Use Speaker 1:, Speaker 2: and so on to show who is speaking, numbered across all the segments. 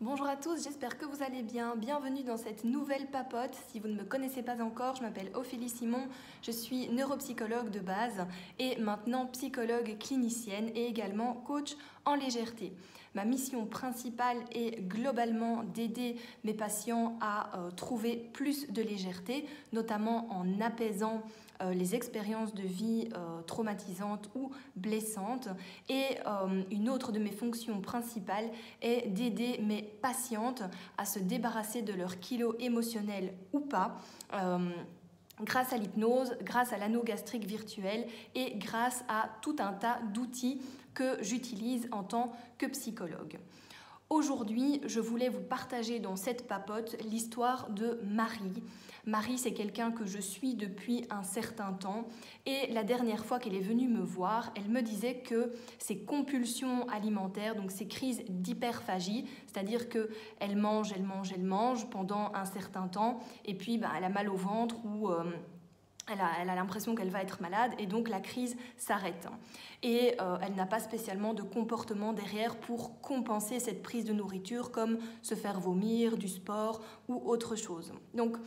Speaker 1: Bonjour à tous, j'espère que vous allez bien. Bienvenue dans cette nouvelle papote. Si vous ne me connaissez pas encore, je m'appelle Ophélie Simon, je suis neuropsychologue de base et maintenant psychologue clinicienne et également coach en légèreté. Ma mission principale est globalement d'aider mes patients à trouver plus de légèreté, notamment en apaisant les expériences de vie traumatisantes ou blessantes. Et une autre de mes fonctions principales est d'aider mes patientes à se débarrasser de leurs kilos émotionnels ou pas, grâce à l'hypnose, grâce à l'anneau gastrique virtuel et grâce à tout un tas d'outils que j'utilise en tant que psychologue. Aujourd'hui, je voulais vous partager dans cette papote l'histoire de Marie. Marie, c'est quelqu'un que je suis depuis un certain temps et la dernière fois qu'elle est venue me voir, elle me disait que ses compulsions alimentaires, donc ses crises d'hyperphagie, c'est-à-dire qu'elle mange pendant un certain temps et puis elle a mal au ventre ou elle a l'impression qu'elle va être malade et donc la crise s'arrête. Et elle n'a pas spécialement de comportement derrière pour compenser cette prise de nourriture comme se faire vomir, du sport ou autre chose. Donc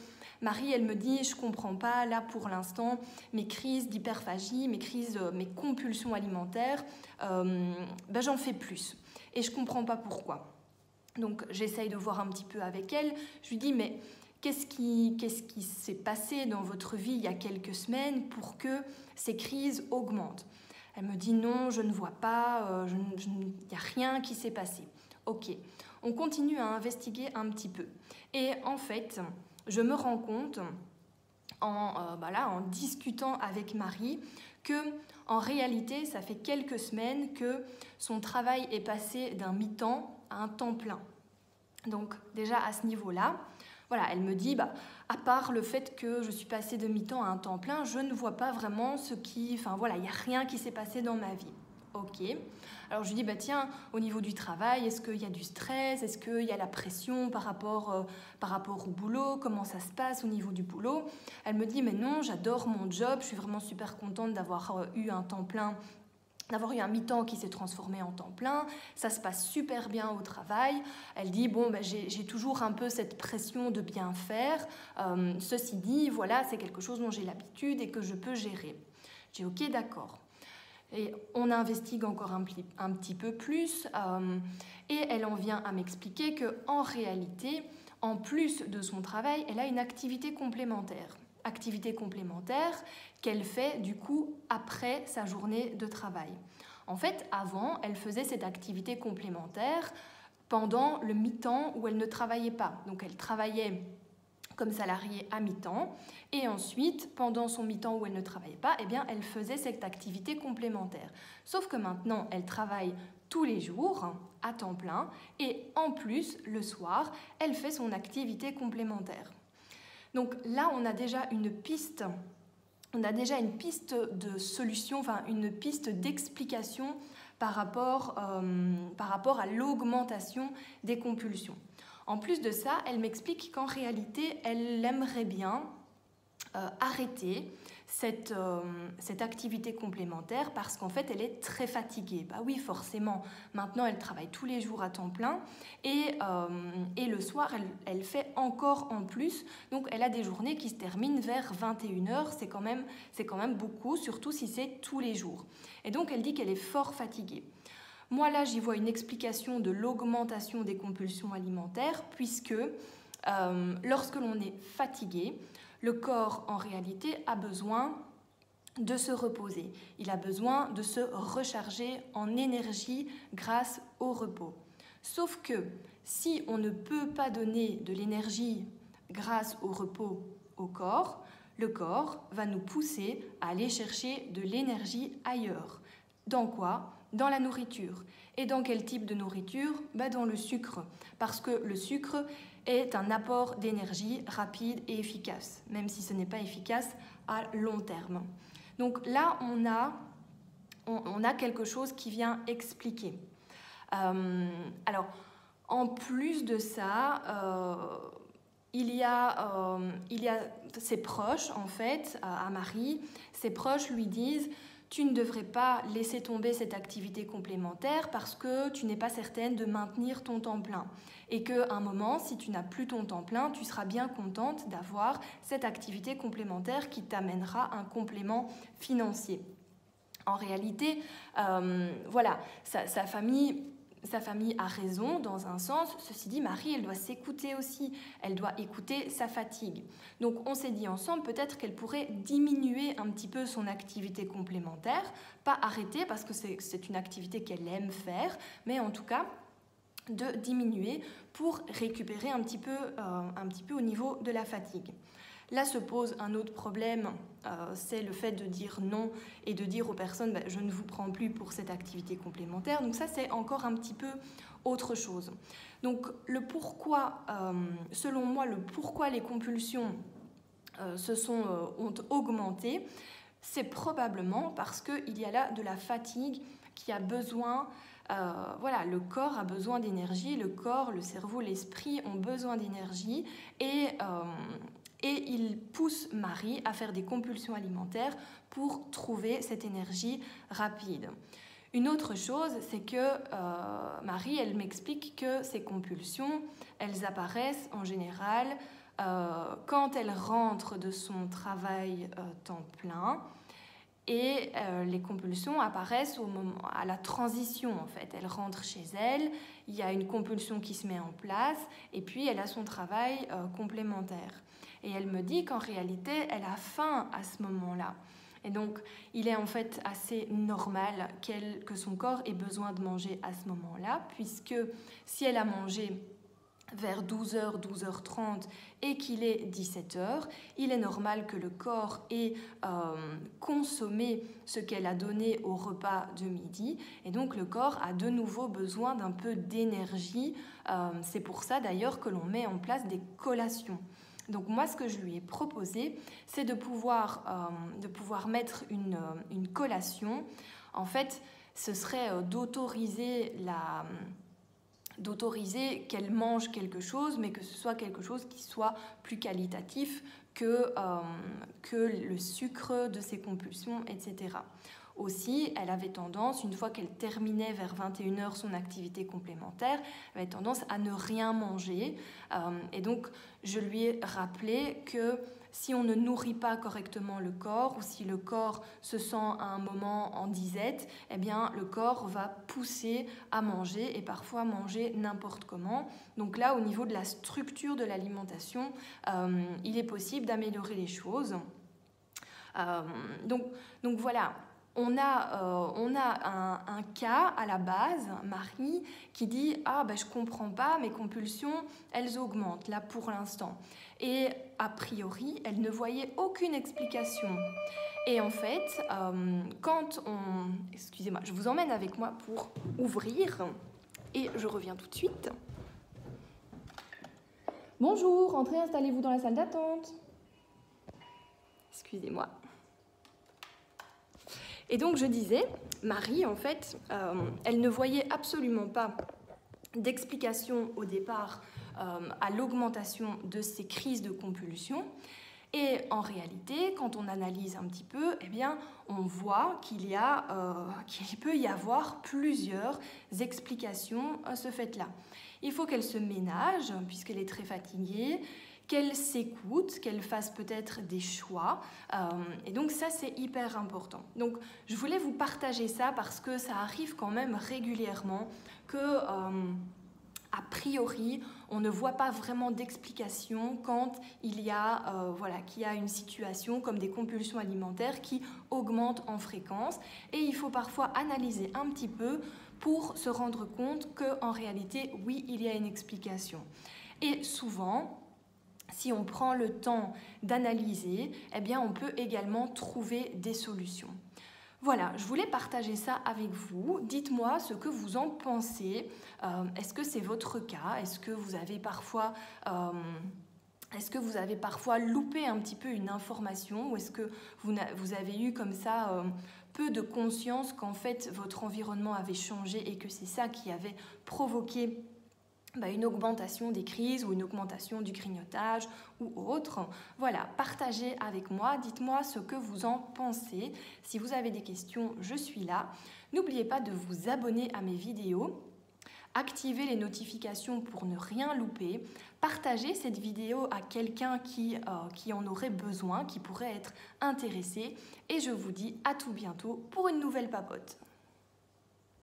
Speaker 1: Marie, elle me dit, je comprends pas, là pour l'instant, mes crises d'hyperphagie, mes compulsions alimentaires, j'en fais plus. Et je comprends pas pourquoi. Donc j'essaye de voir un petit peu avec elle. Je lui dis, mais qu'est-ce qui s'est passé dans votre vie il y a quelques semaines pour que ces crises augmentent? Elle me dit non, je ne vois pas, il n'y a rien qui s'est passé. Ok, on continue à investiguer un petit peu. Et en fait, je me rends compte, en discutant avec Marie, que en réalité, ça fait quelques semaines que son travail est passé d'un mi-temps à un temps plein. Donc déjà à ce niveau-là, voilà, elle me dit, à part le fait que je suis passée de mi-temps à un temps plein, je ne vois pas vraiment il n'y a rien qui s'est passé dans ma vie. Ok. Alors je lui dis, tiens, au niveau du travail, est-ce qu'il y a du stress? Est-ce qu'il y a la pression par rapport au boulot? Comment ça se passe au niveau du boulot? Elle me dit, mais non, j'adore mon job, je suis vraiment super contente d'avoir eu un temps plein, d'avoir eu un mi-temps qui s'est transformé en temps plein, ça se passe super bien au travail. Elle dit, j'ai toujours un peu cette pression de bien faire, ceci dit, voilà, c'est quelque chose dont j'ai l'habitude et que je peux gérer. J'ai ok, d'accord. Et on investigue encore un petit peu plus et elle en vient à m'expliquer qu'en réalité, en plus de son travail, elle a une activité complémentaire. Activité complémentaire qu'elle fait du coup après sa journée de travail. En fait, avant, elle faisait cette activité complémentaire pendant le mi-temps où elle ne travaillait pas. Donc elle travaillait comme salariée à mi-temps et ensuite, pendant son mi-temps où elle ne travaillait pas, elle faisait cette activité complémentaire. Sauf que maintenant, elle travaille tous les jours à temps plein et en plus, le soir, elle fait son activité complémentaire. Donc là, on a déjà une piste de solution, une piste d'explication par rapport à l'augmentation des compulsions. En plus de ça, elle m'explique qu'en réalité, elle aimerait bien arrêter cette activité complémentaire parce qu'en fait, elle est très fatiguée. Oui, forcément, maintenant, elle travaille tous les jours à temps plein et le soir, elle fait encore en plus. Donc, elle a des journées qui se terminent vers 21h. C'est quand même beaucoup, surtout si c'est tous les jours. Et donc, elle dit qu'elle est fort fatiguée. Moi, là, j'y vois une explication de l'augmentation des compulsions alimentaires puisque lorsque l'on est fatigué, le corps, en réalité, a besoin de se reposer. Il a besoin de se recharger en énergie grâce au repos. Sauf que si on ne peut pas donner de l'énergie grâce au repos au corps, le corps va nous pousser à aller chercher de l'énergie ailleurs. Dans quoi ? Dans la nourriture. Et dans quel type de nourriture ? Dans le sucre. Parce que le sucre est un apport d'énergie rapide et efficace, même si ce n'est pas efficace à long terme. Donc là, on a quelque chose qui vient expliquer. Alors, en plus de ça, il y a ses proches, en fait, à Marie, ses proches lui disent « tu ne devrais pas laisser tomber cette activité complémentaire parce que tu n'es pas certaine de maintenir ton temps plein. Et qu'à un moment, si tu n'as plus ton temps plein, tu seras bien contente d'avoir cette activité complémentaire qui t'amènera un complément financier. En réalité, voilà, sa famille a raison dans un sens. Ceci dit, Marie, elle doit s'écouter aussi. Elle doit écouter sa fatigue. Donc, on s'est dit ensemble peut-être qu'elle pourrait diminuer un petit peu son activité complémentaire. Pas arrêter parce que c'est une activité qu'elle aime faire, mais en tout cas de diminuer pour récupérer un petit peu au niveau de la fatigue. Là se pose un autre problème, c'est le fait de dire non et de dire aux personnes je ne vous prends plus pour cette activité complémentaire. Donc ça, c'est encore un petit peu autre chose. Donc le pourquoi, selon moi, le pourquoi les compulsions ont augmenté, c'est probablement parce qu'il y a là de la fatigue qui a besoin. Voilà, le corps a besoin d'énergie, le corps, le cerveau, l'esprit ont besoin d'énergie et il pousse Marie à faire des compulsions alimentaires pour trouver cette énergie rapide. Une autre chose, c'est que Marie, elle m'explique que ces compulsions, elles apparaissent en général quand elle rentre de son travail temps plein. Et les compulsions apparaissent à la transition, en fait. Elle rentre chez elle, il y a une compulsion qui se met en place, et puis elle a son travail complémentaire. Et elle me dit qu'en réalité, elle a faim à ce moment-là. Et donc, il est en fait assez normal que son corps ait besoin de manger à ce moment-là, puisque si elle a mangé vers 12h, 12h30 et qu'il est 17h, il est normal que le corps ait consommé ce qu'elle a donné au repas de midi et donc le corps a de nouveau besoin d'un peu d'énergie. C'est pour ça d'ailleurs que l'on met en place des collations. Donc moi, ce que je lui ai proposé, c'est de pouvoir mettre une collation. En fait, ce serait d'autoriser qu'elle mange quelque chose, mais que ce soit quelque chose qui soit plus qualitatif que le sucre de ses compulsions, etc. Aussi, elle avait tendance, une fois qu'elle terminait vers 21h son activité complémentaire, elle avait tendance à ne rien manger. Et donc, je lui ai rappelé que si on ne nourrit pas correctement le corps ou si le corps se sent à un moment en disette, eh bien le corps va pousser à manger et parfois manger n'importe comment. Donc là, au niveau de la structure de l'alimentation, il est possible d'améliorer les choses. Donc voilà. On a un cas à la base, Marie, qui dit « Ah, ben, je ne comprends pas, mes compulsions, elles augmentent, là, pour l'instant. » Et a priori, elle ne voyait aucune explication. Et en fait, Excusez-moi, je vous emmène avec moi pour ouvrir, et je reviens tout de suite. Bonjour, entrez, installez-vous dans la salle d'attente. Excusez-moi. Et donc je disais, Marie, en fait, elle ne voyait absolument pas d'explication au départ à l'augmentation de ces crises de compulsion. Et en réalité, quand on analyse un petit peu, eh bien, on voit qu'il peut y avoir plusieurs explications à ce fait-là. Il faut qu'elle se ménage, puisqu'elle est très fatiguée, qu'elle s'écoute, qu'elle fasse peut-être des choix. Et donc ça, c'est hyper important. Donc je voulais vous partager ça parce que ça arrive quand même régulièrement que, a priori, on ne voit pas vraiment d'explication quand il y a une situation comme des compulsions alimentaires qui augmentent en fréquence. Et il faut parfois analyser un petit peu pour se rendre compte qu'en réalité, oui, il y a une explication. Et souvent, si on prend le temps d'analyser, eh bien, on peut également trouver des solutions. Voilà, je voulais partager ça avec vous. Dites-moi ce que vous en pensez. Est-ce que c'est votre cas? Est-ce que vous avez parfois loupé un petit peu une information? Ou est-ce que vous avez eu comme ça peu de conscience qu'en fait votre environnement avait changé et que c'est ça qui avait provoqué une augmentation des crises ou une augmentation du grignotage ou autre. Voilà, partagez avec moi, dites-moi ce que vous en pensez. Si vous avez des questions, je suis là. N'oubliez pas de vous abonner à mes vidéos. Activez les notifications pour ne rien louper. Partagez cette vidéo à quelqu'un qui en aurait besoin, qui pourrait être intéressé. Et je vous dis à tout bientôt pour une nouvelle papote.